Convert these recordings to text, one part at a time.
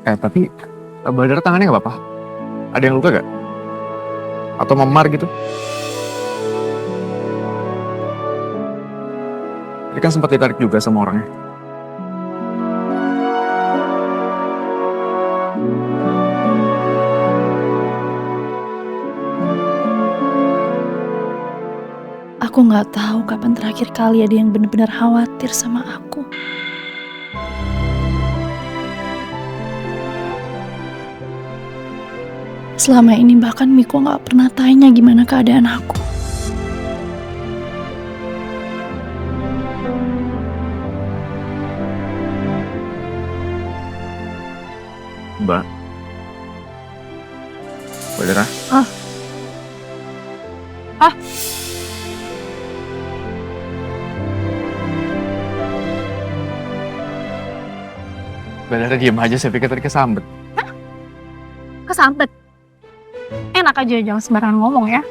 Tapi Badara tangannya nggak apa-apa? Ada yang luka gak? Atau memar gitu? Dia kan sempat ditarik juga sama orangnya. Aku nggak tahu kapan terakhir kali ada yang benar-benar khawatir sama aku. Selama ini bahkan Miko nggak pernah tanya gimana keadaan aku. Mbak. Badara? Ah. Badara diem aja, saya pikir tadi kesambet. Kesambet. Enak aja jangan sembarangan ngomong ya.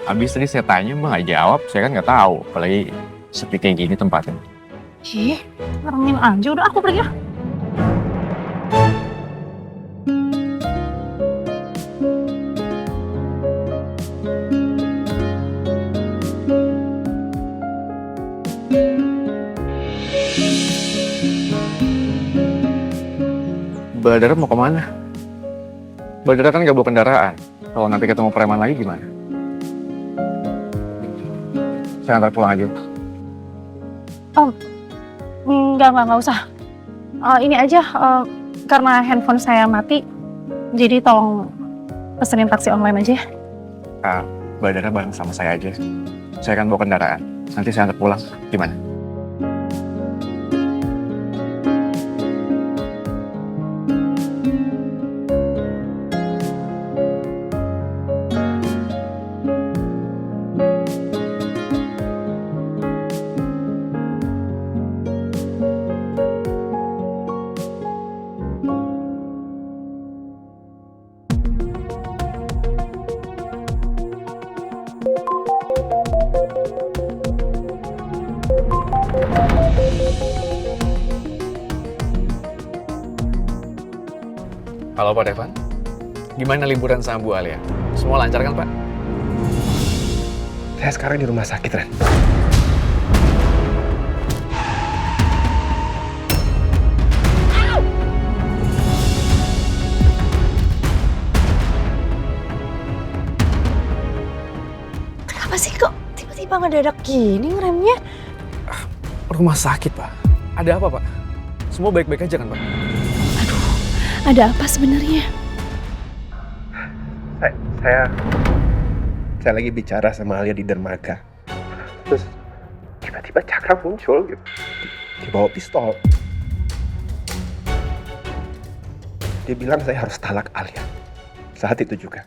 Habis tadi saya tanya, Mbak nggak jawab. Saya kan nggak tahu, apalagi sepi kayak gini tempatnya. Ih, ngeremin aja udah aku pergi ya. Badara mau kemana? Badara kan nggak bawa kendaraan. Kalau nanti ketemu preman lagi gimana? Saya antar pulang aja. Enggak usah. Ini aja karena handphone saya mati. Jadi tolong pesenin taksi online aja ya. Badara bareng sama saya aja. Saya kan bawa kendaraan. Nanti saya antar pulang. Gimana? Halo Pak Devan, gimana liburan sama Bu Alia? Semua lancar kan Pak? Saya sekarang di rumah sakit, Ren. Kenapa sih kok tiba-tiba ngedadak gini ngeremnya? Rumah sakit Pak. Ada apa Pak? Semua baik-baik aja kan Pak? Ada apa sebenarnya? Saya lagi bicara sama Alia di dermaga. Terus tiba-tiba Cakra muncul gitu. Dia bawa pistol. Dia bilang saya harus talak Alia. Saat itu juga.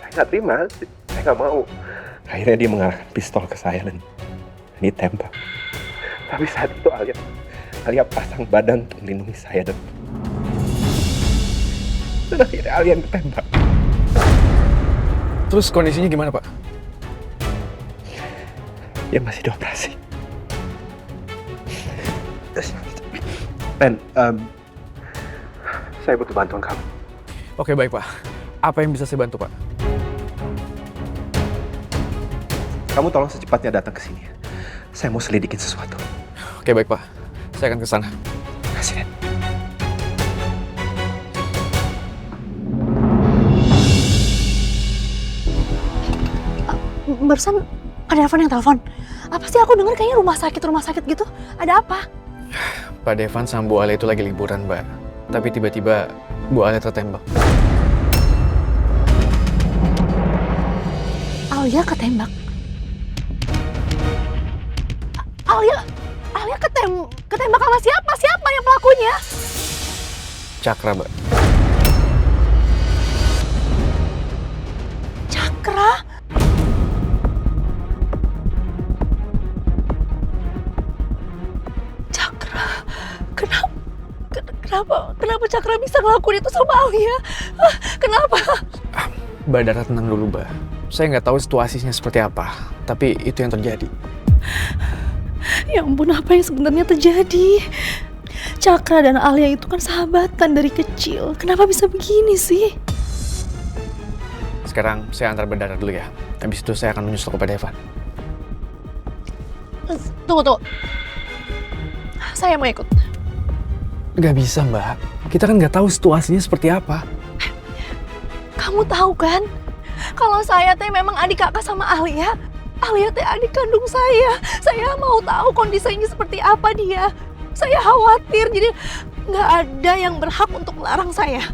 Saya nggak terima, saya nggak mau. Akhirnya dia mengarahkan pistol ke saya dan ditembak. Tapi saat itu Alia pasang badan untuk melindungi saya dan akhirnya Alia ditembak. Terus kondisinya gimana Pak? Dia masih dioperasi. Ren, saya butuh bantuan kamu. Oke baik Pak. Apa yang bisa saya bantu Pak? Kamu tolong secepatnya datang ke sini. Saya mau selidikin sesuatu. Oke baik Pak. Saya akan ke sana. Terima kasih, Ren. Barusan ada telepon yang telepon. Apa sih aku dengar kayaknya rumah sakit gitu. Ada apa? Pak Devan sama Bu Alia itu lagi liburan Mbak. Tapi tiba-tiba Bu Alia tertembak. Alia ketembak. Alia ketembak sama siapa? Siapa yang pelakunya? Cakra Mbak. Cakra? Kenapa Cakra bisa ngelakuin itu sama Alia? Kenapa? Badara tenang dulu Mbak. Saya nggak tahu situasinya seperti apa. Tapi itu yang terjadi. Ya ampun, apa yang sebenarnya terjadi? Cakra dan Alia itu kan sahabatan dari kecil. Kenapa bisa begini sih? Sekarang saya antar bandara dulu ya. Habis itu saya akan menyusul kepada Evan. Tunggu. Saya mau ikut. Gak bisa, Mbak. Kita kan nggak tahu situasinya seperti apa. Kamu tahu kan? Kalau saya teh memang adik kakak sama Alia. Alia teh adik kandung saya. Saya mau tahu kondisinya seperti apa dia. Saya khawatir, jadi nggak ada yang berhak untuk melarang saya.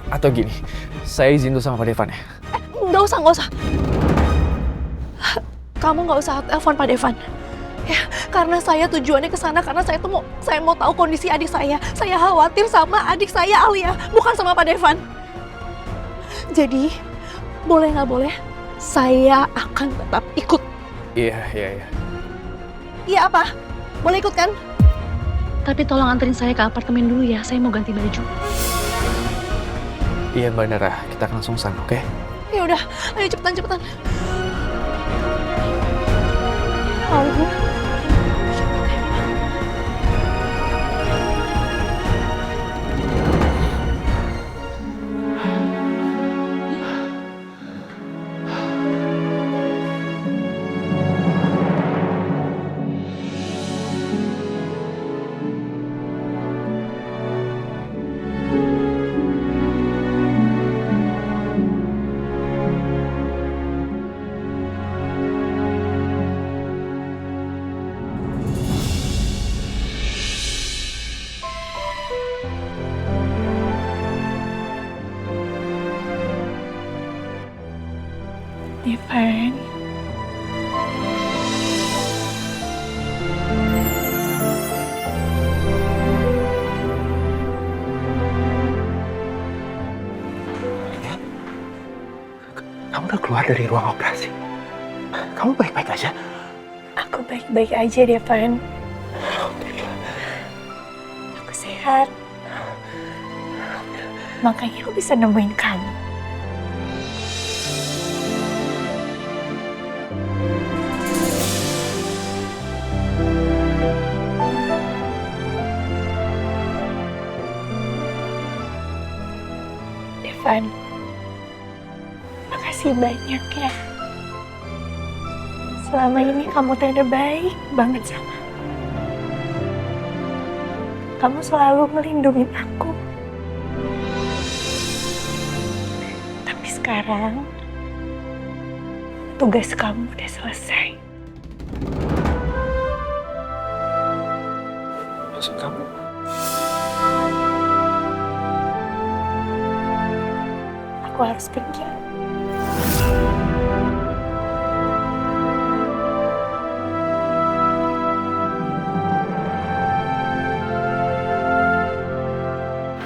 Atau gini, saya izin dulu sama Pak Devan ya. Nggak usah. Kamu nggak usah telepon Pak Devan. Ya, karena saya tujuannya ke sana karena saya mau tahu kondisi adik saya. Saya khawatir sama adik saya Alia, bukan sama Pak Devan. Jadi, boleh nggak boleh, saya akan tetap ikut. Iya. Iya apa? Boleh ikut kan? Tapi tolong anterin saya ke apartemen dulu ya, saya mau ganti baju. Iya, Mbak Nara. Kita akan langsung sana, oke? Ya udah, ayo cepetan. Allah. Devan. Kamu udah keluar dari ruang operasi. Kamu baik-baik aja? Aku baik-baik aja, Devan. Aku sehat. Makanya aku bisa nemuin kamu. Devan, makasih banyak ya. Selama ini kamu tuh udah baik banget sama aku. Kamu selalu melindungi aku. Tapi sekarang, tugas kamu udah selesai. Maksud kamu? Aku harus pergi.